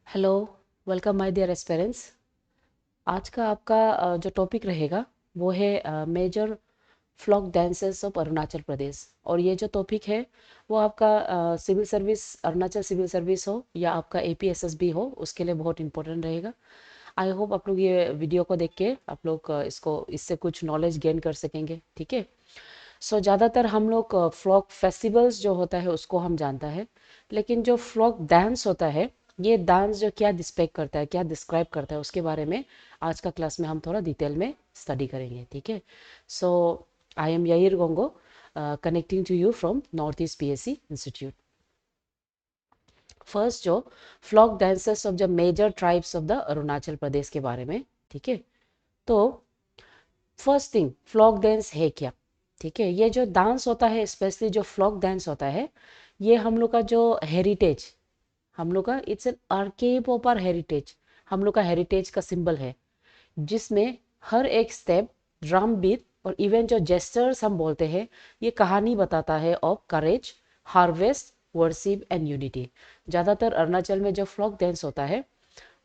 Hello, welcome my dear aspirants. आज का आपका जो टॉपिक रहेगा वो है major folk dances of Arunachal Pradesh. और ये जो टॉपिक है वो आपका civil service, Arunachal civil service हो या आपका एपीएसएसबी हो, उसके लिए बहुत इंपॉर्टेंट रहेगा। आई होप आप लोग ये वीडियो को देख के आप लोग इससे कुछ नॉलेज गेन कर सकेंगे। ठीक है। सो ज़्यादातर हम लोग फ्लॉक फेस्टिवल्स जो होता है उसको हम जानता है, लेकिन जो फ्लॉक डांस होता है, ये डांस जो क्या डिस्प्ले करता है, क्या डिस्क्राइब करता है, उसके बारे में आज का क्लास में हम थोड़ा डिटेल में स्टडी करेंगे। ठीक है। So I am Yair Gongo, connecting to you from North East PSC institute. First जो folk dances of the major tribes of the Arunachal Pradesh के बारे में। ठीक है। तो फर्स्ट थिंग, फ्लॉक डांस है क्या? ठीक है। ये जो डांस होता है, स्पेशली जो फ्लॉक डांस होता है, ये हम लोग का जो हेरिटेज, हम लोग का it's an archive of our heritage, हम लोग का हेरिटेज का सिंबल है, जिसमें हर एक स्टेप, ड्रम बीट और इवन जो जेस्चर्स हम बोलते हैं, ये कहानी बताता है of courage, harvest, worship and unity. ज़्यादातर अरुणाचल में जो फ्लॉक डांस होता है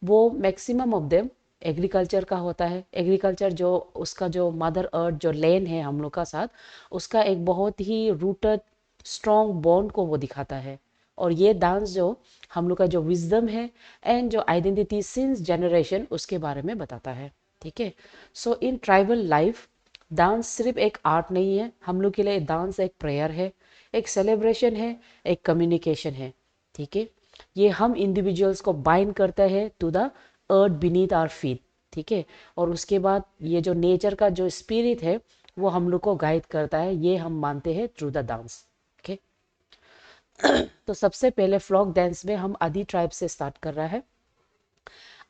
वो मैक्सिमम ऑफ देम एग्रीकल्चर का होता है। एग्रीकल्चर जो उसका जो मदर अर्थ जो लैंड है हम लोग का साथ, उसका एक बहुत ही रूटेड स्ट्रॉन्ग बॉन्ड को वो दिखाता है। और ये डांस जो हम लोग का जो विजडम है एंड जो आइडेंटिटी सिंस जनरेशन, उसके बारे में बताता है। ठीक है। सो इन ट्राइबल लाइफ, डांस सिर्फ एक आर्ट नहीं है, हम लोग के लिए डांस एक प्रेयर है, एक सेलिब्रेशन है, एक कम्युनिकेशन है। ठीक है। ये हम इंडिविजुअल्स को बाइंड करता है to the earth beneath our feet. ठीक है। और उसके बाद ये जो नेचर का जो स्पिरिट है वो हम लोग को गाइड करता है, ये हम मानते हैं थ्रू द डांस। ओके। तो सबसे पहले फ्लॉक डांस में हम आदि ट्राइब से स्टार्ट कर रहा है।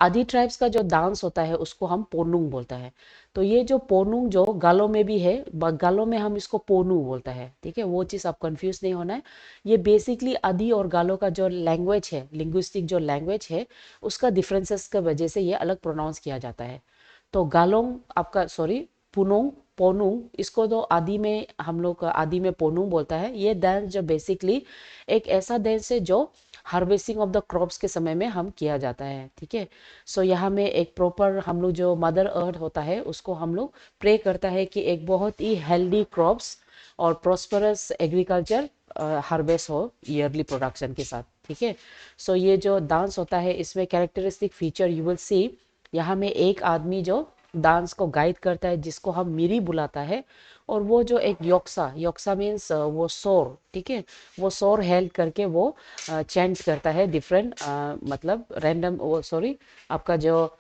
आदि ट्राइब्स का जो डांस होता है उसको हम पोनुंग बोलता है। तो ये जो पोनुंग जो गालो में भी है, गालो में हम इसको पोनू बोलता है। ठीक है, वो चीज़ आप कंफ्यूज नहीं होना है। ये बेसिकली आदि और गालो का जो लैंग्वेज है, लिंग्विस्टिक जो लैंग्वेज है, उसका डिफरेंसेस की वजह से ये अलग प्रोनाउंस किया जाता है। तो गालोंग आपका, सॉरी, पुनोंग, पोनुंग, इसको तो आदि में हम लोग आदि में पोनुंग बोलता है। ये डांस जो बेसिकली एक ऐसा डांस है जो हार्वेस्टिंग ऑफ द क्रॉप्स के समय में हम किया जाता है। ठीक है। सो यहाँ में एक प्रॉपर हम लोग जो मदर अर्थ होता है उसको हम लोग प्रे करता है कि एक बहुत ही हेल्दी क्रॉप्स और प्रॉस्परस एग्रीकल्चर हार्वेस्ट हो ईयरली प्रोडक्शन के साथ। ठीक है। सो ये जो डांस होता है इसमें characteristic feature you will see, यहाँ में एक आदमी जो डांस को गाइड करता है जिसको हम मिरी बुलाता है, और वो जो एक योक्सा, योक्सा मीन्स वो सोर। ठीक है। वो सोर हेल्ड करके वो चैंट करता है डिफरेंट, मतलब रैंडम, वो सॉरी, आपका जो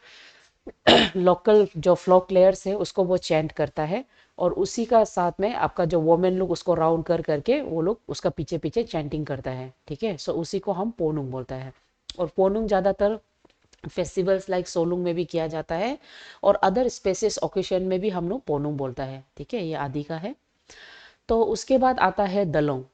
लोकल जो फ्लोक प्लेयर्स है उसको वो चैंट करता है। और उसी का साथ में आपका जो वोमेन लोग उसको राउंड कर करके वो लोग उसका पीछे पीछे चैंटिंग करता है। ठीक है। सो उसी को हम पोनुंग बोलता है। और पोनुंग ज़्यादातर फेस्टिवल्स लाइक सोलुंग में भी किया जाता है, और अदर स्पेसिस ओकेशन में भी हम लोग पोनुंग बोलता है। ठीक है, ये आदि का है। तो उसके बाद आता है दलोंग।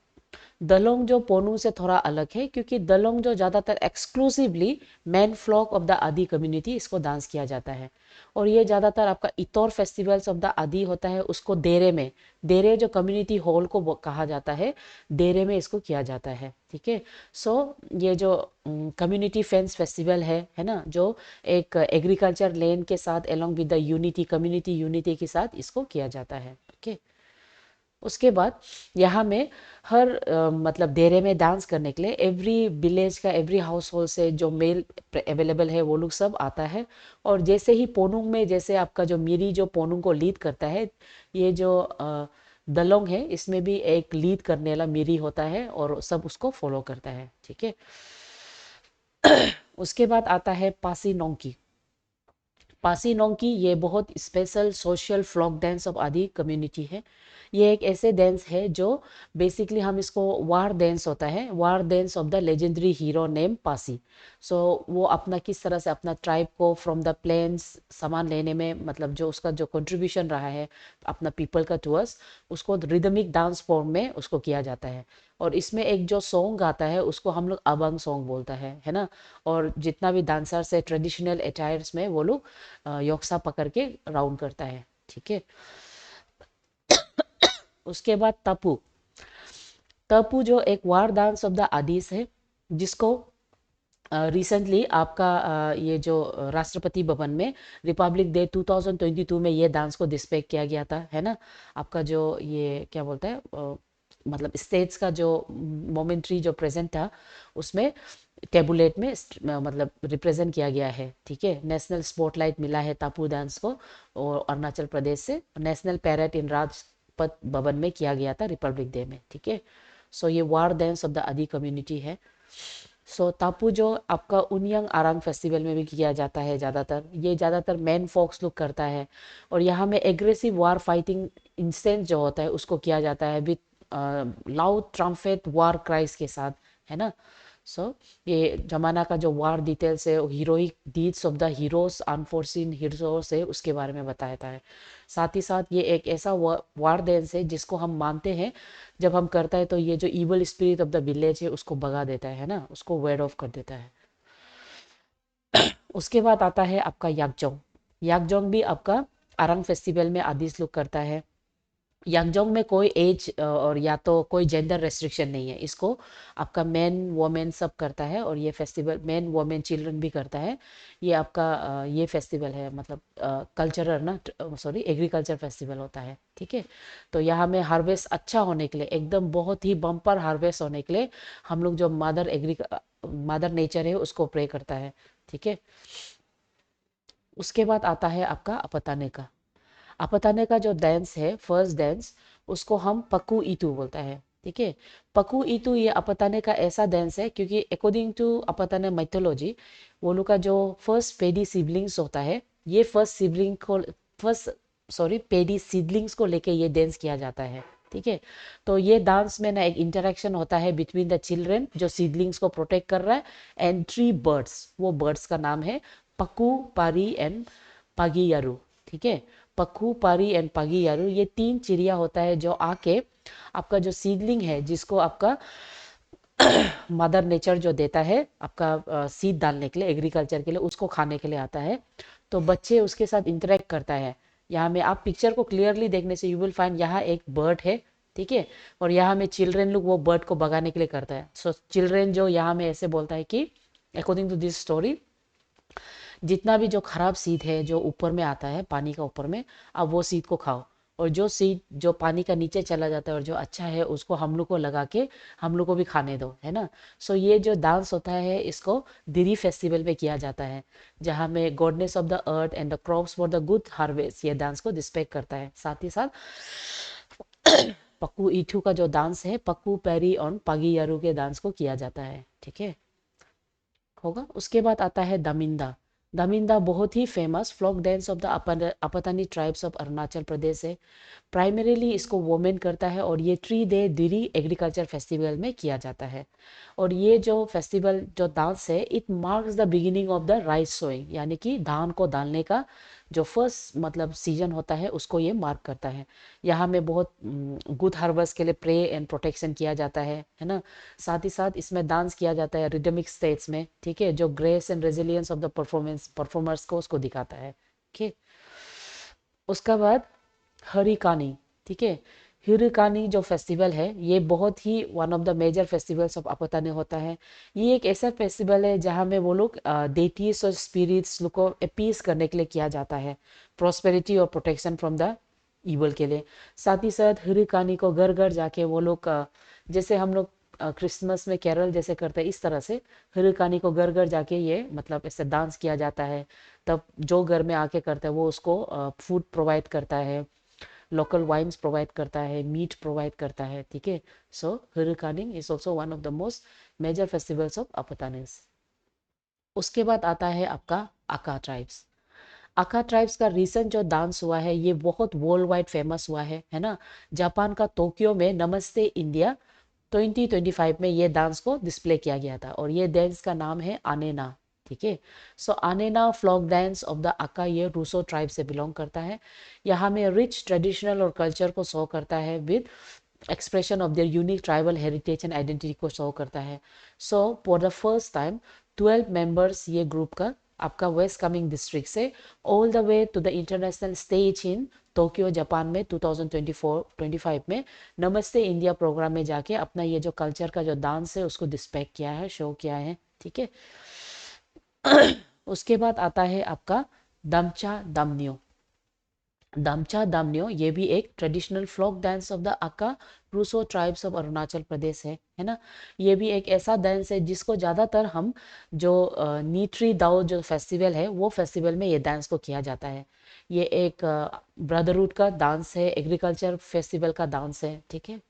दलोंग जो पोनू से थोड़ा अलग है, क्योंकि दलोंग जो ज़्यादातर exclusively main folk of the Adi community इसको डांस किया जाता है। और ये ज़्यादातर आपका इतौर फेस्टिवल्स ऑफ द आदि होता है, उसको देरे में, देरे जो कम्युनिटी हॉल को कहा जाता है, देरे में इसको किया जाता है। ठीक है। सो ये जो कम्युनिटी फेंस फेस्टिवल है ना, जो एक एग्रीकल्चर लैंड के साथ along with the unity, community unity के साथ इसको किया जाता है। ओके। उसके बाद यहाँ में हर मतलब डेरे में डांस करने के लिए एवरी विलेज का, एवरी हाउस होल्ड से जो मेल अवेलेबल है वो लोग सब आता है। और जैसे ही पोनुंग में, जैसे आपका जो मिरी जो पोनुंग को लीड करता है, ये जो दलोंग है इसमें भी एक लीड करने वाला मिरी होता है और सब उसको फॉलो करता है। ठीक है। उसके बाद आता है पासी नोंकी। पासी नोंकी ये बहुत special social folk dance of Adi community है। ये एक ऐसे डांस है जो बेसिकली हम इसको वार डांस होता है, war dance of the legendary hero name Pasi. सो वो अपना किस तरह से अपना ट्राइब को फ्रॉम द प्लेन्स सामान लेने में, मतलब जो उसका जो कंट्रीब्यूशन रहा है अपना पीपल का टूअर्स, उसको रिदमिक डांस फॉर्म में उसको किया जाता है। और इसमें एक जो सॉन्ग आता है उसको हम लोग अबंग सॉन्ग बोलता है ना। और जितना भी डांसर्स है ट्रेडिशनल अटायर्स में, वो लोग योक्सा पकड़ के राउंड करता है। ठीक है। उसके बाद तपू। तपू जो एक वार डांस ऑफ द आदिस है, जिसको रिसेंटली आपका ये जो राष्ट्रपति भवन में रिपब्लिक डे 2022 में ये डांस को डिस्प्ले किया गया था, है ना। आपका जो ये क्या बोलते हैं, मतलब स्टेट्स का जो मोमेंट्री जो प्रेजेंट था, उसमें टेबुलेट में मतलब रिप्रेजेंट किया गया है, ठीक है। नेशनल स्पॉटलाइट मिला है तापू डांस को, और अरुणाचल प्रदेश से नेशनल पैरेड इन राजपथ भवन में किया गया था रिपब्लिक डे में, ठीक है। सो ये वार dance of the Adi community है। सो तापू जो आपका उनियंग आरांग फेस्टिवल में भी किया जाता है ज़्यादातर, ये ज़्यादातर मैन फोक्स लोग करता है। और यहाँ में एग्रेसिव वार फाइटिंग इंस्टेंट जो होता है उसको किया जाता है with loud trumpet war cries के साथ, है ना। सो ये जमाना का जो वार डिटेल्स है, heroic deeds of the heroes unforeseen heroes है, उसके बारे में बताया है। साथ ही साथ ये एक ऐसा वार डांस है जिसको हम मानते हैं, जब हम करता है तो ये जो evil spirit of the village है उसको भगा देता है ना, उसको वेड ऑफ कर देता है। उसके बाद आता है आपका याकजोंग। याकजोंग भी आपका अरंग फेस्टिवल में आदिस लोग करता है। यांगजोंग में कोई एज और या तो कोई जेंडर रेस्ट्रिक्शन नहीं है, इसको आपका मैन वोमेन सब करता है। और ये फेस्टिवल मैन वोमेन चिल्ड्रन भी करता है। ये आपका ये फेस्टिवल है, मतलब कल्चरल ना, सॉरी एग्रीकल्चर फेस्टिवल होता है, ठीक है। तो यहाँ में हार्वेस्ट अच्छा होने के लिए, एकदम बहुत ही बम्पर हार्वेस्ट होने के लिए, हम लोग जो मदर नेचर है उसको प्रे करता है, ठीक है। उसके बाद आता है आपका अपताने का। अपताने का जो डांस है, फर्स्ट डांस, उसको हम पकू ईटू बोलता है, ठीक है। पकू ईटू ये अपताने का ऐसा डांस है क्योंकि अकॉर्डिंग टू अपताने माइथोलॉजी, वो लोग का जो फर्स्ट पेडी सिबलिंग्स होता है, ये फर्स्ट सॉरी पेडी सीडलिंग्स को लेके ये डांस किया जाता है, ठीक है। तो ये डांस में ना एक इंटरेक्शन होता है बिटवीन द चिल्ड्रेन जो सीडलिंग्स को प्रोटेक्ट कर रहा है, एंड थ्री बर्ड्स। वो बर्ड्स का नाम है पकू, पारी एंड पागियारू, ठीक है। पखू, पारी एंड पागियारू, ये तीन चिड़िया होता है जो आके आपका जो सीडलिंग है, जिसको आपका मदर नेचर जो देता है आपका सीड डालने के लिए, एग्रीकल्चर के लिए, उसको खाने के लिए आता है। तो बच्चे उसके साथ इंटरेक्ट करता है। यहाँ में आप पिक्चर को क्लियरली देखने से यू विल फाइंड यहाँ एक बर्ड है, ठीक है। और यहाँ में चिल्ड्रेन लोग वो बर्ड को भगाने के लिए करता है। सो चिल्ड्रेन जो यहाँ में ऐसे बोलता है कि अकॉर्डिंग टू दिस स्टोरी, जितना भी जो खराब सीड है जो ऊपर में आता है पानी का ऊपर में, आप वो सीड को खाओ। और जो सीड जो पानी का नीचे चला जाता है और जो अच्छा है उसको हम लोग को लगा के हम लोग को भी खाने दो, है ना। सो ये जो डांस होता है इसको दिरी फेस्टिवल में किया जाता है, जहाँ में goodness of the earth and the crops for the good harvest, ये डांस को डिस्पेक्ट करता है। साथ ही साथ पक्कू ईठू का जो डांस है, पक्कू पैरी और पागी के डांस को किया जाता है, ठीक है, होगा। उसके बाद आता है दमिंदा। दमिंदा बहुत ही famous folk dance of the Apatani tribes of Arunachal Pradesh है। प्राइमरीली इसको वोमेन करता है, और ये 3 डे दिरी एग्रीकल्चर फेस्टिवल में किया जाता है। और ये जो फेस्टिवल जो डांस है, it marks the beginning of the rice sowing, यानी कि धान को डालने का जो फर्स्ट मतलब सीजन होता है उसको ये मार्क करता है। यहाँ में बहुत गुड हार्वेस्ट के लिए प्रे एंड प्रोटेक्शन किया जाता है ना। साथ ही साथ इसमें डांस किया जाता है रिदमिक स्टेट्स में, ठीक है, जो grace and resilience of the performers को उसको दिखाता है, ठीक। उसका बाद हरिकानी, ठीक है। हिरकानी जो फेस्टिवल है ये बहुत ही one of the major festivals of Apatani होता है। ये एक ऐसा फेस्टिवल है जहाँ में वो लोग डेटीज और स्पिरिट्स लोग को अपीस करने के लिए किया जाता है, प्रोस्पेरिटी और प्रोटेक्शन फ्रॉम द ईवल के लिए। साथ ही साथ हिरकानी को घर घर जाके वो लोग जैसे हम लोग क्रिसमस में कैरल जैसे करते हैं, इस तरह से हिरकानी को घर घर जाके ये मतलब ऐसे डांस किया जाता है। तब जो घर में आके करता है वो उसको फूड प्रोवाइड करता है, लोकल वाइन्स प्रोवाइड करता है, मीट प्रोवाइड करता है, ठीक है। So Hirkaning is also one of the most major festivals of Apatanis. उसके बाद आता है आपका आका ट्राइब्स। आका ट्राइब्स का रिसेंट जो डांस हुआ है ये बहुत वर्ल्ड वाइड फेमस हुआ है ना। जापान का टोक्यो में नमस्ते इंडिया 2025 में ये डांस को डिस्प्ले किया गया था, और ये डांस का नाम है आनेना, ठीक है। सो आनेना फ्लॉक डांस ऑफ द आका, ये रूसो ट्राइब से बिलोंग करता है। यहाँ में रिच ट्रेडिशनल और कल्चर को शो करता है with expression of their unique tribal heritage and identity को शो करता है। So for the first time 12 members ये ग्रुप का आपका वेस्ट कमिंग डिस्ट्रिक्ट से all the way to the international stage in Tokyo Japan में 2024-25 में नमस्ते इंडिया प्रोग्राम में जाके अपना ये जो कल्चर का जो डांस है उसको डिस्प्ले किया है, शो किया है, ठीक है। उसके बाद आता है आपका दमचा दामनियो। दामचा दामनियो ये भी एक traditional folk dance of the Aka Hruso tribes of Arunachal Pradesh है ना। ये भी एक ऐसा डांस है जिसको ज़्यादातर हम जो नीट्री दाओ जो फेस्टिवल है वो फेस्टिवल में ये डांस को किया जाता है। ये एक ब्रदरहुड का डांस है, एग्रीकल्चर फेस्टिवल का डांस है, ठीक है।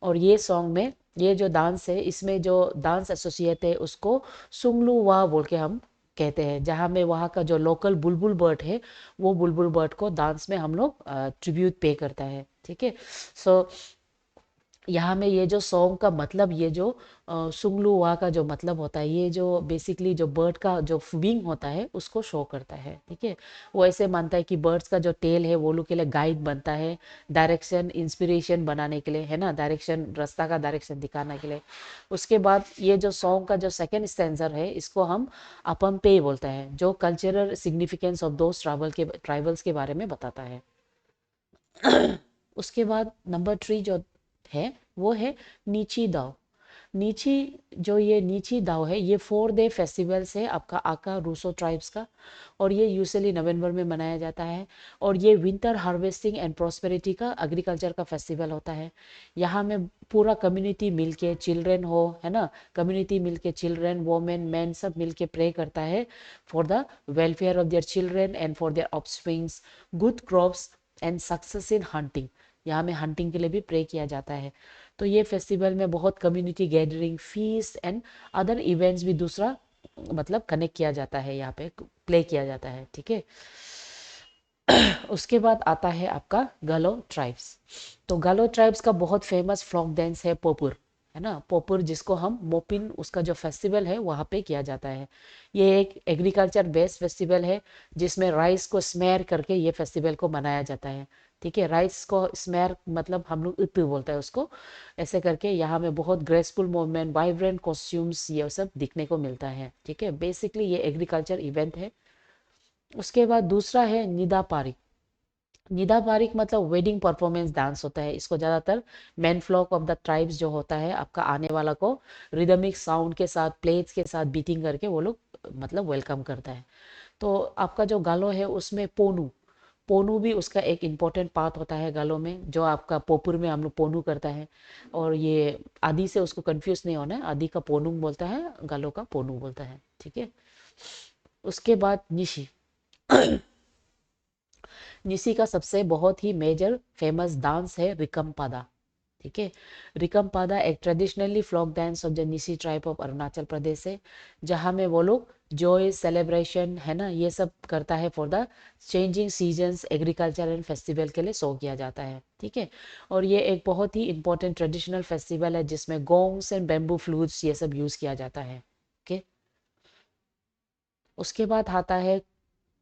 और ये सॉन्ग में ये जो डांस है इसमें जो डांस एसोसिएट है उसको सुंगलू वाह बोल के हम कहते हैं, जहाँ में वहाँ का जो लोकल बुलबुल बर्ड है वो बुलबुल बर्ड को डांस में हम लोग ट्रिब्यूट पे करता है, ठीक है। सो यहाँ में ये जो सॉन्ग का मतलब ये जो सुंगलुआ का जो मतलब होता है, ये जो बेसिकली जो बर्ड का जो विंग होता है उसको शो करता है, ठीक है। वो ऐसे मानता है कि बर्ड्स का जो टेल है वो लोग के लिए गाइड बनता है, डायरेक्शन इंस्पिरेशन बनाने के लिए, है ना, डायरेक्शन रास्ता का डायरेक्शन दिखाने के लिए। उसके बाद ये जो सॉन्ग का जो सेकेंड स्टैंजर है इसको हम अपम पे बोलते हैं, जो cultural significance of those tribals के बारे में बताता है। उसके बाद नंबर 3 जो है वो है नीची दाव। नीची जो ये नीची दाव है ये 4 डे फेस्टिवल्स है आपका आका रूसो ट्राइब्स का, और ये यूजुअली नवंबर में मनाया जाता है। और ये विंटर हार्वेस्टिंग एंड प्रोस्पेरिटी का एग्रीकल्चर का फेस्टिवल होता है। यहाँ में पूरा कम्युनिटी मिलके, चिल्ड्रन हो, है ना, कम्युनिटी मिलके चिल्ड्रन वोमेन मैन सब मिलके प्रे करता है for the welfare of their children and for their offsprings, good crops and success in hunting. यहाँ में हंटिंग के लिए भी प्रे किया जाता है। तो ये फेस्टिवल में बहुत community gathering, feast and other events भी दूसरा मतलब कनेक्ट किया जाता है, यहाँ पे प्ले किया जाता है, ठीक है। उसके बाद आता है आपका गालो ट्राइब्स। तो गालो ट्राइब्स का बहुत फेमस फ्लॉक डांस है पोपुर, है ना, पोपुर जिसको हम मोपिन उसका जो फेस्टिवल है वहाँ पे किया जाता है। ये एक एग्रीकल्चर बेस्ड फेस्टिवल है जिसमें राइस को स्मेर करके ये फेस्टिवल को मनाया जाता है, ठीक है। राइस को स्मेर मतलब हम लोग इत्तु बोलते हैं उसको, ऐसे करके यहाँ में बहुत ग्रेसफुल मूवमेंट, वाइब्रेंट कॉस्ट्यूम्स ये सब दिखने को मिलता है, ठीक है। बेसिकली ये एग्रीकल्चर इवेंट है। उसके बाद दूसरा है निदा पारी। निदा पारिक मतलब वेडिंग परफॉर्मेंस डांस होता है। इसको ज़्यादातर main folk of the tribes जो होता है आपका आने वाला को रिदमिक साउंड के साथ प्लेट्स के साथ बीटिंग करके वो लोग मतलब वेलकम करता है। तो आपका जो गालो है उसमें पोनू, पोनू भी उसका एक इम्पॉर्टेंट पार्ट होता है गालो में, जो आपका पोपुर में हम लोग पोनू करता है। और ये आदि से उसको कंफ्यूज नहीं होना है, आदि का पोनू बोलता है, गालो का पोनू बोलता है, ठीक है। उसके बाद निशी। निसी का सबसे बहुत ही मेजर फेमस डांस है रिकम्पादा, ठीक है। रिकम्पादा एक traditionally folk dance of the Nyishi tribe of Arunachal Pradesh है, जहाँ में वो लोग जॉय सेलिब्रेशन, है ना, ये सब करता है for the changing seasons, agriculture and festival के लिए शो किया जाता है, ठीक है। और ये एक बहुत ही इंपॉर्टेंट ट्रेडिशनल फेस्टिवल है जिसमें गोंग्स एंड बेम्बू फ्लूट्स ये सब यूज किया जाता है, ओके। उसके बाद आता है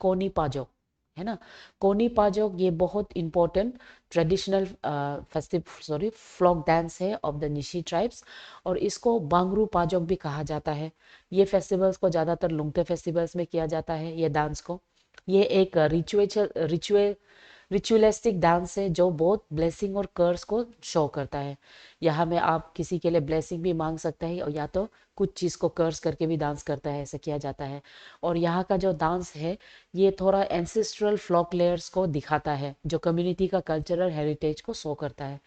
कोनी पाजो, है ना। कोनी पाजोक ये बहुत important traditional festive sorry folk dance है ऑफ द निशी ट्राइब्स, और इसको बांगरू पाजोक भी कहा जाता है। ये फेस्टिवल्स को ज़्यादातर लुंगटे फेस्टिवल्स में किया जाता है ये डांस को। ये एक रिचुअल रिचुअलिस्टिक डांस है जो बहुत ब्लेसिंग और कर्स को शो करता है। यहाँ में आप किसी के लिए ब्लेसिंग भी मांग सकते हैं और या तो कुछ चीज़ को कर्स करके भी डांस करता है, ऐसा किया जाता है। और यहाँ का जो डांस है ये थोड़ा एंसेस्ट्रल फ्लॉक लेयर्स को दिखाता है जो कम्युनिटी का कल्चरल हेरिटेज को शो करता है।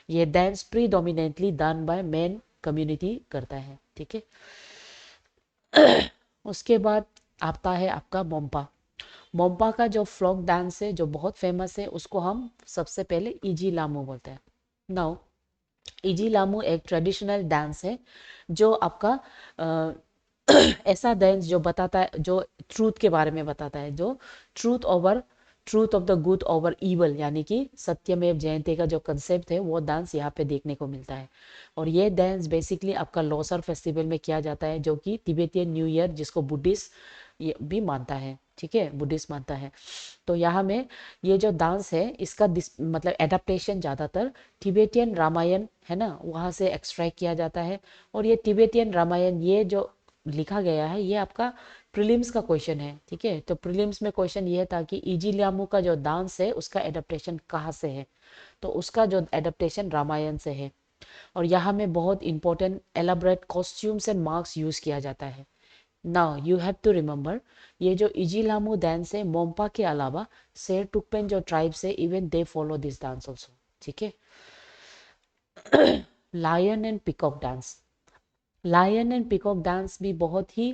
ये dance predominantly done by main community करता है, ठीक है। उसके बाद आता है आपका मोम्पा। मोम्पा का जो फ्लॉक डांस है जो बहुत फेमस है उसको हम सबसे पहले इजी लामू बोलते हैं। नाउ इजी लामू एक ट्रेडिशनल डांस है जो आपका अ, ऐसा डांस जो बताता है, जो ट्रूथ के बारे में बताता है, जो truth over truth of the good over evil, यानी कि सत्यमेव जयते का जो कंसेप्ट है वो डांस यहाँ पे देखने को मिलता है। और ये डांस बेसिकली आपका लोसर फेस्टिवल में किया जाता है जो कि तिब्बतियन न्यू ईयर जिसको बुद्धिस्ट ये भी मानता है, ठीक है, बुद्धिस्ट मानता है। तो यहाँ में ये जो डांस है इसका मतलब एडाप्टेशन ज़्यादातर तिब्बतियन रामायण, है ना, वहाँ से एक्सट्रैक्ट किया जाता है। और ये तिब्बतियन रामायण ये जो लिखा गया है ये आपका प्रीलिम्स का क्वेश्चन है, ठीक है। तो प्रीलिम्स में क्वेश्चन ये था कि इजी लियामू का जो डांस है उसका एडाप्टेशन कहाँ से है, तो उसका जो एडाप्टेशन रामायण से है। और यहाँ में बहुत important elaborate costumes and masks use किया जाता है। Now you have to remember, ये जो इजिलामू डांस है मोम्पा के अलावा सेर टुकपेन जो ट्राइब्स है even they follow this dance also. ठीक है। Lion and peacock dance, lion and peacock dance भी बहुत ही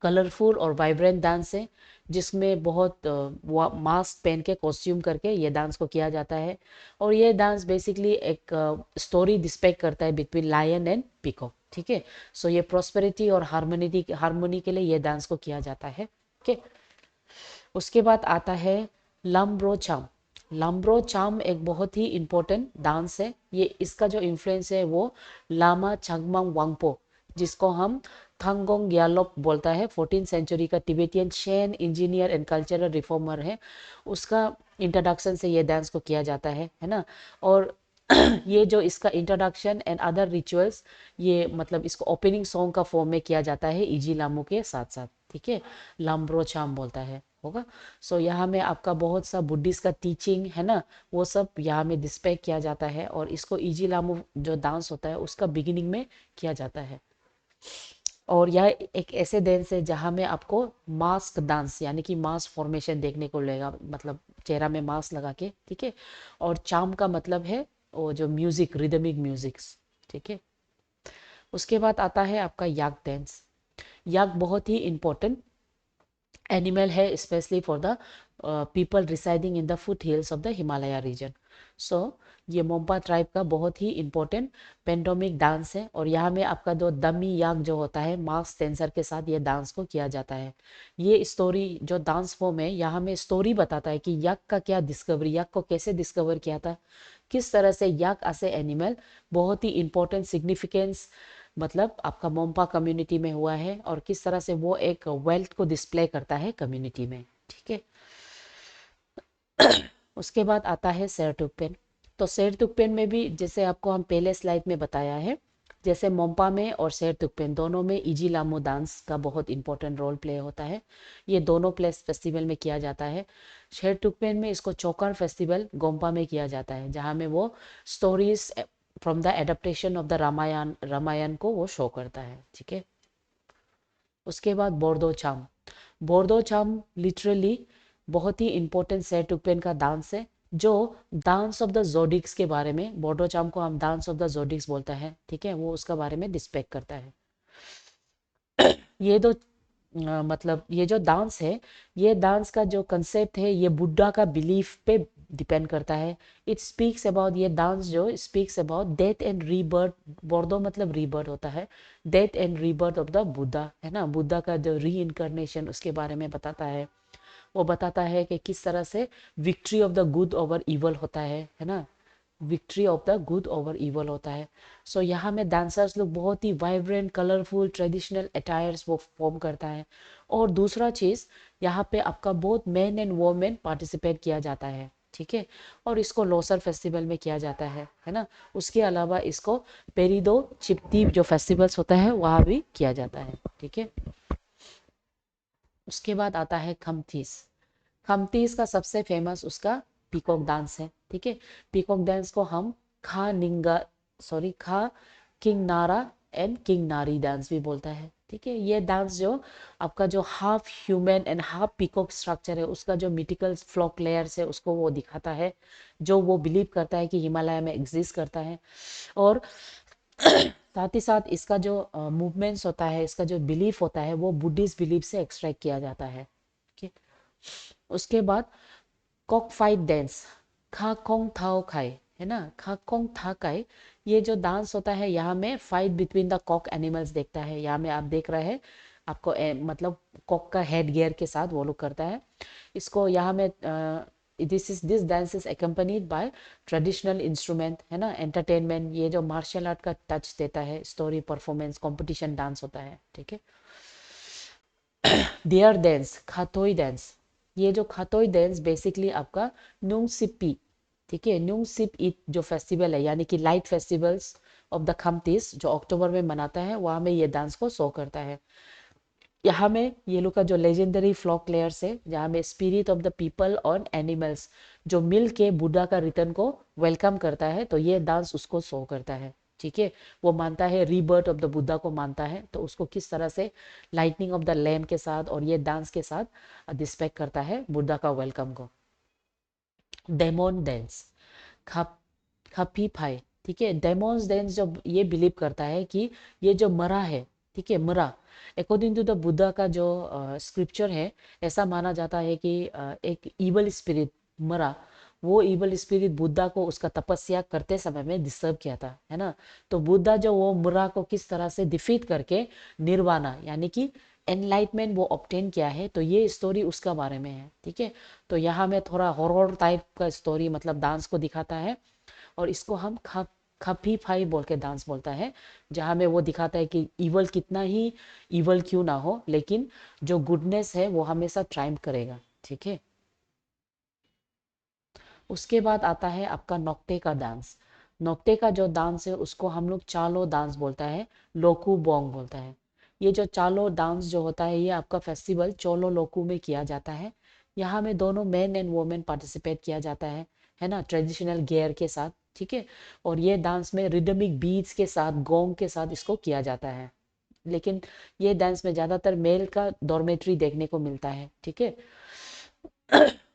कलरफुल और वाइब्रेंट डांस है, जिसमें बहुत मास्क पहन के कॉस्ट्यूम करके ये डांस को किया जाता है। और ये डांस बेसिकली एक स्टोरी डिस्पेक्ट करता है बिटवीन लायन एंड पीकॉक। ठीक है। सो ये प्रोस्पेरिटी और हार्मोनी के लिए ये डांस को किया जाता है। ओके। उसके बाद आता है लम्ब्रो चाम। लम्ब्रो चाम एक बहुत ही इम्पोर्टेंट डांस है। ये इसका जो इन्फ्लुएंस है वो लामा छांगमांग वांगपो, जिसको हम थंगोंग ग्यालोप बोलता है, 14 सेंचुरी का Tibetan Shane engineer and cultural reformer है, उसका इंट्रोडक्शन से ये डांस को किया जाता है ना। और ये जो इसका इंट्रोडक्शन एंड अदर रिचुअल्स, ये मतलब इसको ओपनिंग सॉन्ग का फॉर्म में किया जाता है इजी लामो के साथ साथ। ठीक है। लाम्ब्रो चाम बोलता है होगा। सो यहाँ में आपका बहुत सा बुद्धिस्ट का टीचिंग है ना, वो सब यहाँ में डिस्प्ले किया जाता है, और इसको इजी लामो जो डांस होता है उसका बिगिनिंग में किया जाता है। और यह एक ऐसे डांस है जहाँ में आपको मास्क डांस यानी कि मास्क फॉर्मेशन देखने को मिलेगा, मतलब चेहरा में मास्क लगा के। ठीक है। और चाम का मतलब है वो जो म्यूजिक, रिदमिक म्यूजिक्स। ठीक है। उसके बाद आता है आपका याक डांस। याक बहुत ही इम्पोर्टेंट एनिमल है, specially for the people residing in the foot hills of the Himalaya region. So ये मोम्पा ट्राइब का बहुत ही इम्पोर्टेंट पेंडोमिक डांस है, और यहाँ में आपका जो दमी याक जो होता है मास्क सेंसर के साथ ये डांस को किया जाता है। ये स्टोरी जो डांस फॉर्म है यहाँ में स्टोरी बताता है कि याक का क्या डिस्कवरी, याक को कैसे डिस्कवर किया था, किस तरह से याक ऐसे एनिमल बहुत ही इम्पोर्टेंट सिग्निफिकेंस मतलब आपका मोम्पा कम्युनिटी में हुआ है, और किस तरह से वो एक वेल्थ को डिस्प्ले करता है कम्युनिटी में। ठीक है। उसके बाद आता है सेरटुकपेन। तो सेरटुकपेन में भी जैसे आपको हम पहले स्लाइड में बताया है, जैसे मोम्पा में और सेरटुकपेन दोनों में इजी लामो डांस का बहुत इंपॉर्टेंट रोल प्ले होता है। ये दोनों प्लेस फेस्टिवल में किया जाता है। सेरटुकपेन में इसको चौकर फेस्टिवल गोम्पा में किया जाता है, जहाँ में वो stories from the adaptation of the Ramayana Ramayana को वो शो करता है। ठीक है। उसके बाद बोर्दो चाम। बोर्दो चाम लिटरली बहुत ही इंपॉर्टेंट सेरटुकपेन का डांस है, जो डांस ऑफ द जोडिक्स के बारे में, बोर्डो चाम को हम डांस ऑफ द जोडिक्स बोलता है। ठीक है। वो उसका बारे में डिस्पेक्ट करता है। ये दो मतलब ये जो डांस है, ये डांस का जो कंसेप्ट है ये बुद्धा का बिलीफ पे डिपेंड करता है। इट स्पीक्स अबाउट, ये डांस जो speaks about death and rebirth. बोर्डो मतलब रीबर्थ होता है, death and rebirth of the Buddha है ना, बुद्धा का जो री इनकारनेशन उसके बारे में बताता है। वो बताता है कि किस तरह से victory of the good over evil होता है ना, victory of the good over evil होता है। सो यहाँ में डांसर्स लोग बहुत ही वाइब्रेंट कलरफुल ट्रेडिशनल अटायर्स वो फॉर्म करता है। और दूसरा चीज़, यहाँ पे आपका बहुत मेन एंड वोमेन पार्टिसिपेट किया जाता है। ठीक है। और इसको लोसर फेस्टिवल में किया जाता है ना। उसके अलावा इसको पेरिदो चिप्ती जो फेस्टिवल्स होता है वहाँ भी किया जाता है। ठीक है। उसके बाद आता है खमतीस। खमतीस का सबसे फेमस उसका पीकॉक डांस है। ठीक है। पीकॉक डांस को हम खा निंगा सॉरी खा किंग नारा एंड किंग नारी डांस भी बोलता है। ठीक है। ये डांस जो आपका जो half human and half peacock structure है, उसका जो मिटिकल फ्लॉक लेयर्स है उसको वो दिखाता है, जो वो बिलीव करता है कि हिमालय में एग्जिस्ट करता है। और साथ ही साथ इसका जो मूवमेंट्स होता है, इसका जो बिलीफ होता है वो बुद्धिस्ट बिलीफ से एक्सट्रैक्ट किया जाता है। ठीक है। उसके बाद कॉक फाइट डांस, खा कोंग थाओ खाए है ना, खा कोंग था खाए। ये जो डांस होता है यहाँ में fight between the cock animals देखता है। यहाँ में आप देख रहे हैं आपको मतलब कॉक का हेड गियर के साथ वो लोग करता है इसको। यहाँ में this dance is accompanied by traditional instrument है ना, एंटरटेनमेंट, ये जो मार्शल आर्ट का टच देता है, स्टोरी परफॉर्मेंस कंपटीशन डांस होता है। ठीक है। Deer dance, Khatoi dance. ये जो खातोई डांस बेसिकली आपका नुंग सिप्पी, ठीक है, नुंग सिप ईद जो फेस्टिवल है यानी कि लाइट फेस्टिवल्स ऑफ द खमतीस जो अक्टूबर में मनाता है, वहाँ में ये डांस को शो करता है। यहाँ में ये लोग का जो लेजेंडरी फ्लॉक प्लेयर्स है, जहाँ में स्पिरिट ऑफ द पीपल और एनिमल्स जो मिल के बुद्धा का रिटर्न को वेलकम करता है, तो ये डांस उसको शो करता है। ठीक है, वो मानता है रीबर्थ ऑफ द बुद्धा को मानता है, तो उसको किस तरह से लाइटनिंग ऑफ द लैम्प के साथ और ये डांस के साथ डिस्पेक्ट करता है बुद्धा का वेलकम को। डेमोन डांस, खप खपी फाई। ठीक है, डेमोन्स डांस जो ये बिलीव करता है कि ये जो मरा है, ठीक है, मरा, अकॉर्डिंग टू द बुद्धा का जो स्क्रिप्चर है, ऐसा माना जाता है कि एक इवल स्पिरिट मरा, वो इवल स्पिरिट बुद्धा को उसका तपस्या करते समय में डिस्टर्ब किया था, है ना। तो बुद्धा जो वो मुरा को किस तरह से डिफीट करके निर्वाणा यानी कि एनलाइटमेंट वो ऑब्टेन किया है, तो ये स्टोरी उसका बारे में है। ठीक है, तो यहाँ में थोड़ा हॉरर टाइप का स्टोरी मतलब डांस को दिखाता है, और इसको हम खपी फाई बोल के डांस बोलता है, जहाँ में वो दिखाता है कि इवल कितना ही इवल क्यों ना हो, लेकिन जो गुडनेस है वो हमेशा ट्राइम्फ करेगा। ठीक है, उसके बाद आता है आपका नोक्टे का डांस। नोक्टे का जो डांस है उसको हम लोग चालो डांस बोलता है, लोकू बोंग बोलता है। ये जो चालो डांस जो होता है, ये आपका फेस्टिवल चोलो लोकू में किया जाता है। यहाँ में दोनों मैन एंड वुमेन पार्टिसिपेट किया जाता है ना, ट्रेडिशनल गेयर के साथ। ठीक है, और ये डांस में रिदमिक बीट्स के साथ, गोंग के साथ इसको किया जाता है, लेकिन ये डांस में ज़्यादातर मेल का डॉर्मेट्री देखने को मिलता है। ठीक है,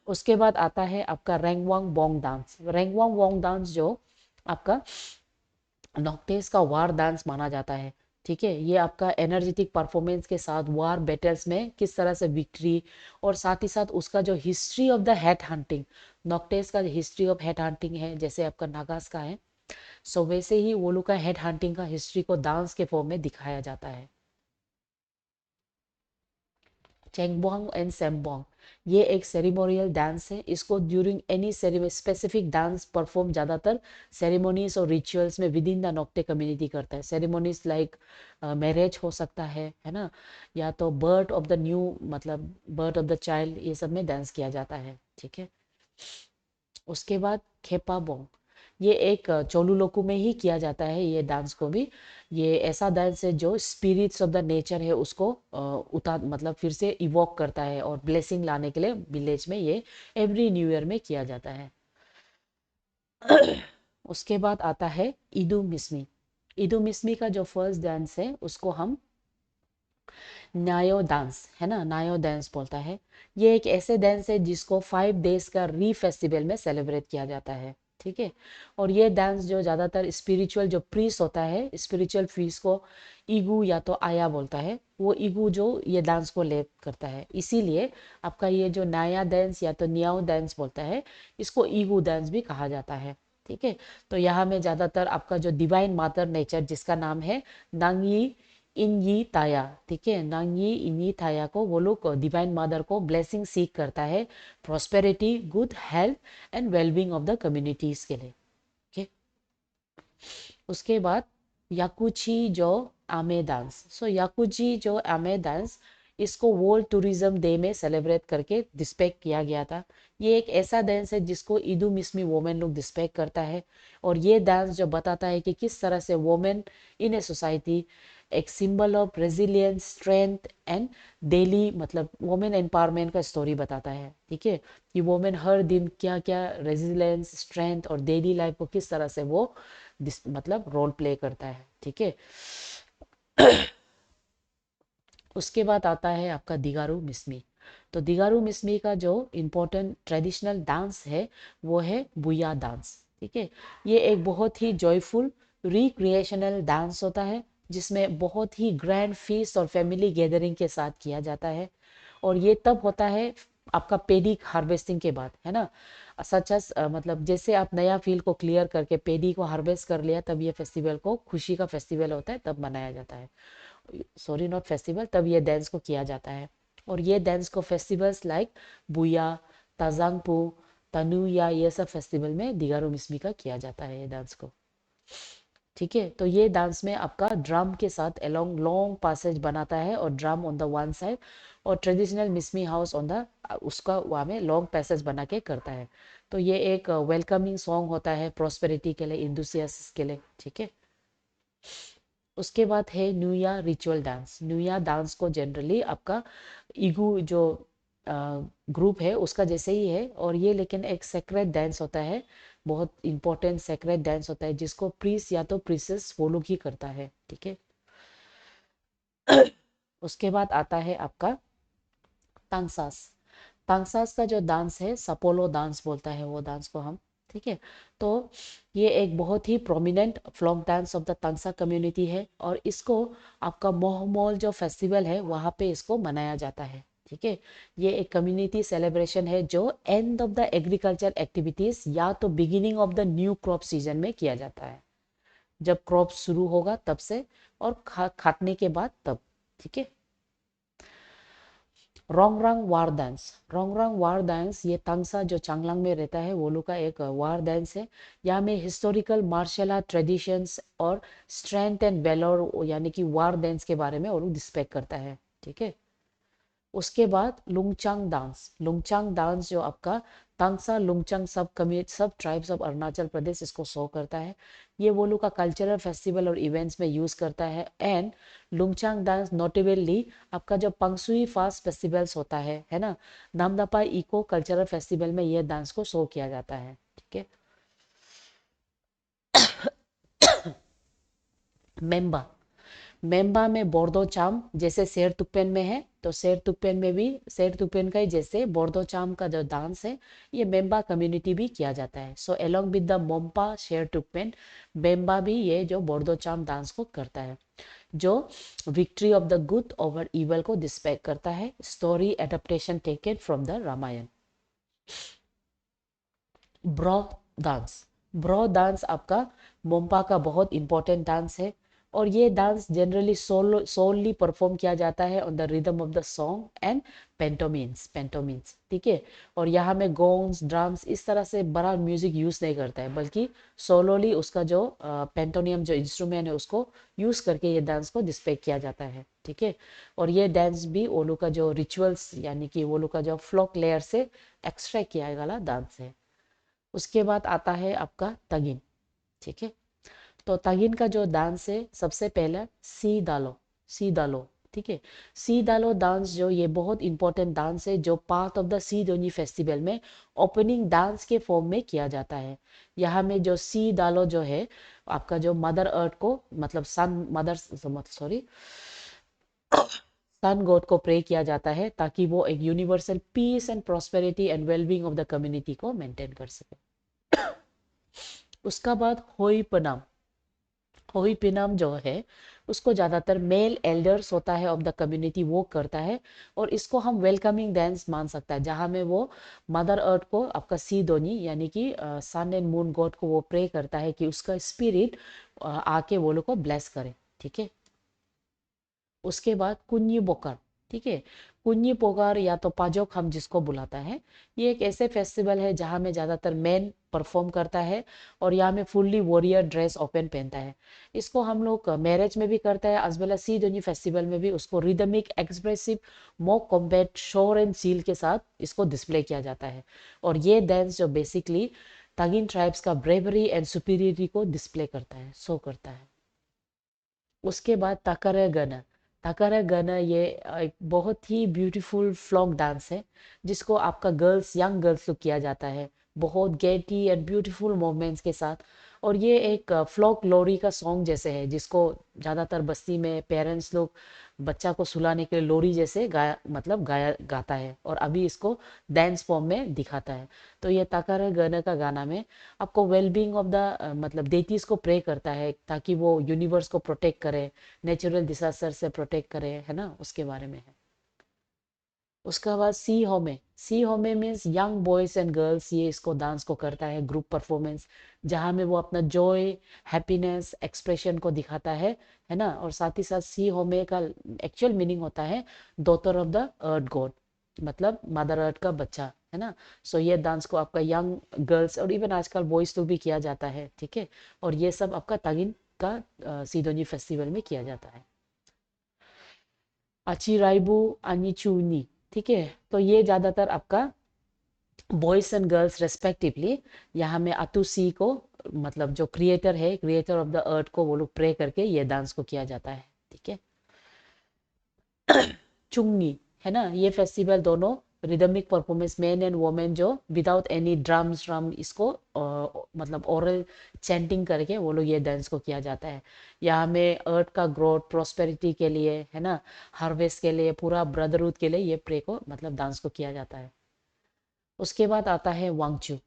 उसके बाद आता है आपका रेंगवांग बोंग डांस। रेंगवांग बोंग डांस जो आपका नॉकटेस का वार डांस माना जाता है। ठीक है, ये आपका एनर्जेटिक परफॉर्मेंस के साथ वार बैटल्स में किस तरह से विक्ट्री, और साथ ही साथ उसका जो history of the head hunting, Noctes का हिस्ट्री ऑफ हेड हंटिंग है जैसे आपका नागास का है, सो वैसे ही वो लोग का हेड हंटिंग का हिस्ट्री को डांस के फॉर्म में दिखाया जाता है। चेंगबोंग एंड सेम्बोंग, ये एक सेरेमोनियल डांस है। इसको during any specific dance perform ज़्यादातर सेरेमोनीज और रिचुअल्स में with in the Nocte community करता है। सेरेमोनीज लाइक मैरिज हो सकता है ना, या तो बर्थ ऑफ द न्यू मतलब बर्थ ऑफ द चाइल्ड, ये सब में डांस किया जाता है। ठीक है, उसके बाद खेपा बोंग, ये एक चोलुलोकू में ही किया जाता है ये डांस को भी। ये ऐसा डांस है जो स्पिरिट्स ऑफ द नेचर है उसको उतार मतलब फिर से इवोक करता है, और ब्लेसिंग लाने के लिए विलेज में ये एवरी न्यू ईयर में किया जाता है। उसके बाद आता है ईदू मिस्मी। ईदू मिस्मी का जो फर्स्ट डांस है उसको हम न्यायो डांस, है ना, न्यायो डांस बोलता है। ये एक ऐसे डांस है जिसको 5 डेज का री फेस्टिवल में सेलिब्रेट किया जाता है। ठीक है, और ये डांस जो ज़्यादातर स्पिरिचुअल जो प्रीस्ट होता है, स्पिरिचुअल प्रीस्ट को ईगू या तो आया बोलता है, वो ईगू जो ये डांस को ले करता है, इसीलिए आपका ये जो नया डांस या तो न्याओ डांस बोलता है, इसको ईगू डांस भी कहा जाता है। ठीक है, तो यहाँ में ज़्यादातर आपका जो डिवाइन मादर नेचर जिसका नाम है नांगी इनयी ताया, ठीक है, नांगी इनयी ताया को वो लोग डिवाइन मदर को ब्लेसिंग सीख करता है, prosperity, good health and wellbeing of the communities के लिए। ठीक, उसके बाद याकुची जो आमे डांस। सो याकुची जो आमे डांस, इसको वर्ल्ड टूरिज्म डे में सेलिब्रेट करके डिस्पेक्ट किया गया था। ये एक ऐसा डांस है जिसको इदू मिस्मी वोमेन लोग डिस्पेक्ट करता है, और ये डांस जो बताता है कि किस तरह से वोमेन इन ए सोसाइटी एक symbol of resilience, strength and daily मतलब वोमेन एम्पावरमेंट का स्टोरी बताता है। ठीक है, कि वोमेन हर दिन क्या क्या रेजिलियंस, स्ट्रेंथ और डेली लाइफ को किस तरह से वो मतलब रोल प्ले करता है। ठीक है, उसके बाद आता है आपका दिगारू मिस्मी। तो दिगारू मिस्मी का जो इम्पोर्टेंट ट्रेडिशनल डांस है वो है बुया डांस। ठीक है, ये एक बहुत ही जॉयफुल रिक्रिएशनल डांस होता है, जिसमें बहुत ही ग्रैंड फीस्ट और फैमिली गैदरिंग के साथ किया जाता है, और ये तब होता है आपका पेडी हार्वेस्टिंग के बाद, है ना। सच एस मतलब जैसे आप नया फील्ड को क्लियर करके पेडी को हार्वेस्ट कर लिया, तब ये फेस्टिवल को खुशी का फेस्टिवल होता है, तब मनाया जाता है। सॉरी, नॉट फेस्टिवल, तब ये डांस को किया जाता है। और ये डांस को फेस्टिवल्स लाइक बुया, ताजांगपू, तनुया, ये सब फेस्टिवल में दिगारू मिस्मी का किया जाता है ये डांस को। ठीक है, तो ये डांस में आपका ड्रम के साथ अलोंग लॉन्ग पासेज बनाता है, और drum on the one side, और ट्रेडिशनल मिस्मी हाउस ऑन द उसका वहाँ में लॉन्ग पैसेज बना के करता है। तो ये एक वेलकमिंग सॉन्ग होता है प्रोस्पेरिटी के लिए, इंदुसियास के लिए। ठीक है, उसके बाद है न्यूया रिचुअल डांस। न्यूया डांस को जनरली आपका इगू जो ग्रुप है उसका जैसे ही है, और ये लेकिन एक सेक्रेट डांस होता है, बहुत इंपॉर्टेंट सेक्रेट डांस होता है जिसको प्रीस या तो प्रीसेस फॉलो ही करता है, ठीक है। उसके बाद आता है आपका तांगसास। तांगसास का जो डांस है सपोलो डांस बोलता है वो डांस को हम, ठीक है। तो ये एक बहुत ही prominent folk dance of the Tangsa community है, और इसको आपका मोहमोल जो फेस्टिवल है वहाँ पे इसको मनाया जाता है, ठीक है। ये एक कम्युनिटी सेलिब्रेशन है जो end of the agriculture activities या तो beginning of the new crop season में किया जाता है, जब क्रॉप शुरू होगा तब से, और खाटने के बाद तब, ठीक है। रोंगरांग वार डांस। रोंगरांग वार डांस ये तांगसा जो चांगलांग में रहता है वो लोग का एक वार डांस है। यहाँ में हिस्टोरिकल मार्शल आर्ट ट्रेडिशंस और स्ट्रेंथ एंड वेलोर यानी कि वार डांस के बारे में वो लोग डिस्प्ले करता है, ठीक है। उसके बाद लुंगचांग डांस। लुंगचांग डांस जो आपका तांगसा लुंगचांग सब ट्राइब्स ऑफ अरुणाचल प्रदेश इसको शो करता है। ये वो लोग का कल्चरल फेस्टिवल और इवेंट्स में यूज करता है। एंड लुंगचांग डांस नोटेबली आपका जो पंगसुई फास्ट फेस्टिवल्स होता है ना, नामदपा इको कल्चरल फेस्टिवल में ये डांस को शो किया जाता है, ठीक है। मेंबा। मेंबा में बोर्दो चाम जैसे शेर तुप्पेन में है, तो शेर तुप्पेन में भी शेर तुप्पेन का ही जैसे बोर्दो चाम का जो डांस है ये मेंबा कम्युनिटी भी किया जाता है। So along with the Monpa शेर तुप्पेन, मेंबा भी ये जो बोर्दो चाम डांस को करता है, जो victory of the good over evil को डिस्प्ले करता है, story adaptation taken from the Ramayana. ब्रो डांस। ब्रो डांस आपका मोम्पा का बहुत इंपॉर्टेंट डांस है, और ये डांस जनरली सोलली परफॉर्म किया जाता है on the rhythm of the song and pantomimes, ठीक है। और यहाँ में गोंग्स ड्रम्स इस तरह से बड़ा म्यूजिक यूज नहीं करता है, बल्कि सोलोली उसका जो पेंटोनियम जो इंस्ट्रूमेंट है उसको यूज करके ये डांस को डिस्प्ले किया जाता है, ठीक है। और ये डांस भी वो लोग का जो रिचुअल्स यानी कि वो लोग का जो फ्लोक लेयर से एक्सट्रैक्ट किया गया डांस है। उसके बाद आता है आपका तगिन, ठीक है। तो तगिन का जो डांस है सबसे पहले सी डालो, ठीक है। सी डालो डांस जो ये बहुत इंपॉर्टेंट डांस है जो part of the Si Donyi festival में ओपनिंग डांस के फॉर्म में किया जाता है। यहाँ में जो सी डालो जो है आपका जो मदर अर्थ को मतलब सन मदर सॉरी सन गॉड को प्रे किया जाता है, ताकि वो एक universal peace and prosperity and wellbeing of the community को मेंटेन कर सके। उसका बाद होई पनाम। होई पिनम जो है उसको ज़्यादातर मेल एल्डर्स होता है ऑफ द कम्युनिटी वो करता है, और इसको हम वेलकमिंग डांस मान सकता है, जहाँ में वो मदर अर्थ को आपका सी दोनी यानी कि सन एंड मून गॉड को वो प्रे करता है कि उसका स्पिरिट आके वो लोग को ब्लेस करे, ठीक है। उसके बाद कुन्नी बोकर, ठीक है। कुन्नी पोकार या तो पाजोक हम जिसको बुलाता है, ये एक ऐसे फेस्टिवल है जहाँ में ज़्यादातर मेन परफॉर्म करता है, और यहाँ में फुल्ली वॉरियर ड्रेस ओपन पहनता है। इसको हम लोग मैरिज में भी करता है, एज वेल एज सी दोनी फेस्टिवल में भी उसको रिदमिक एक्सप्रेसिव मोक कॉम्बैट शोर एंड सील के साथ इसको डिस्प्ले किया जाता है। और ये डांस जो बेसिकली तागिन ट्राइब्स का ब्रेवरी एंड सुपीरियरिटी को डिस्प्ले करता है, शो करता है। उसके बाद ताकारा गना ये एक बहुत ही ब्यूटीफुल फ्लॉक डांस है, जिसको आपका गर्ल्स यंग गर्ल्स लोग किया जाता है, बहुत गेटी एंड ब्यूटीफुल मूवमेंट्स के साथ। और ये एक फ्लॉक लोरी का सॉन्ग जैसे है, जिसको ज़्यादातर बस्ती में पेरेंट्स लोग बच्चा को सुलाने के लिए लोरी जैसे गाया गाता है, और अभी इसको डांस फॉर्म में दिखाता है। तो ये ताकारा गना का गाना में आपको वेलबींग ऑफ द मतलब डेटीज को प्रे करता है, ताकि वो यूनिवर्स को प्रोटेक्ट करे, नेचुरल डिजास्टर से प्रोटेक्ट करे, है ना, उसके बारे में है। उसके बाद सी होमे means young boys and girls ये इसको डांस को करता है, ग्रुप परफॉर्मेंस, जहाँ में वो अपना जॉय हैप्पीनेस एक्सप्रेशन को दिखाता है ना। और साथ ही साथ सी होमे का एक्चुअल मीनिंग होता है daughter of the earth God, मतलब मदर अर्थ का बच्चा, है ना। सो ये डांस को आपका यंग गर्ल्स और इवन आजकल बॉयज लोग भी किया जाता है, ठीक है। और ये सब आपका तागिन का सीदोनी फेस्टिवल में किया जाता है। अची राइबू अनिचूनी, ठीक है। तो ये ज्यादातर आपका बॉयज एंड गर्ल्स रेस्पेक्टिवली, यहाँ में अतुसी को, मतलब जो क्रिएटर है, क्रिएटर ऑफ द अर्थ को वो लोग प्रे करके ये डांस को किया जाता है, ठीक है। चुंगी, है ना, ये फेस्टिवल दोनों rhythmic performance, man and women, जो विदाउट एनी ड्रम इसको मतलब ओरल चैंटिंग करके वो लोग ये डांस को किया जाता है। यहाँ में अर्थ का ग्रोथ प्रॉस्पेरिटी के लिए, है ना, हार्वेस्ट के लिए, पूरा ब्रदरहुड के लिए ये प्रे को मतलब डांस को किया जाता है। उसके बाद आता है वांगचू।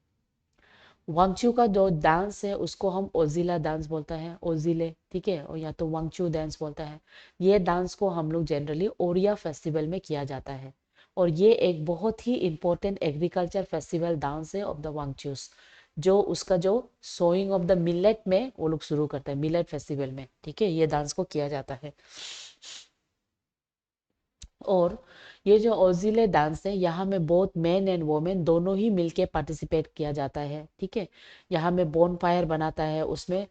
वांगचू का जो डांस है उसको हम ओजिला डांस बोलता है, ओजिले, ठीक है, और या तो वांगचू डांस बोलता है। ये डांस को हम लोग जनरली ओरिया फेस्टिवल में किया जाता है, और ये एक बहुत ही इम्पोर्टेंट एग्रीकल्चर फेस्टिवल डांस है ऑफ द वांगचूस, जो उसका जो सोइंग ऑफ द मिलेट में वो लोग शुरू करते हैं, मिलेट फेस्टिवल में, ठीक है, ये डांस को किया जाता है। और ये जो ऑजिले डांस है, यहाँ में बोथ मेन एंड वोमेन दोनों ही मिलके पार्टिसिपेट किया जाता है, ठीक है। यहाँ में बोन फायर बनाता है, उसमें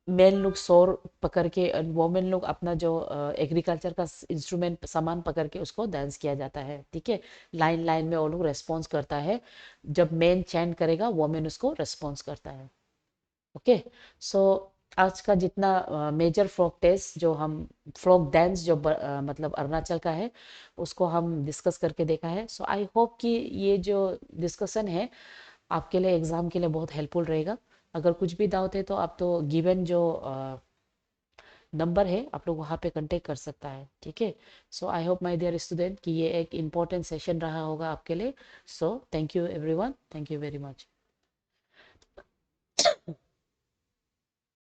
मेन लोग सोर पकड़ के, वोमेन लोग अपना जो एग्रीकल्चर का इंस्ट्रूमेंट सामान पकड़ के उसको डांस किया जाता है, ठीक है। लाइन लाइन में वो लोग रेस्पॉन्स करता है, जब मेन चैंट करेगा वोमेन उसको रेस्पॉन्स करता है। ओके। सो आज का जितना मेजर फ्लॉक टेस्ट जो हम, फ्लॉक डांस जो मतलब अरुणाचल का है, उसको हम डिस्कस करके देखा है। सो आई होप कि ये जो डिस्कशन है आपके लिए एग्जाम के लिए बहुत हेल्पफुल रहेगा। अगर कुछ भी डाउट है तो आप तो गिवन जो नंबर है आप लोग वहाँ पे कांटेक्ट कर सकता है, ठीक है। So I hope my dear student कि ये एक इम्पोर्टेंट सेशन रहा होगा आपके लिए। So thank you everyone, thank you very much.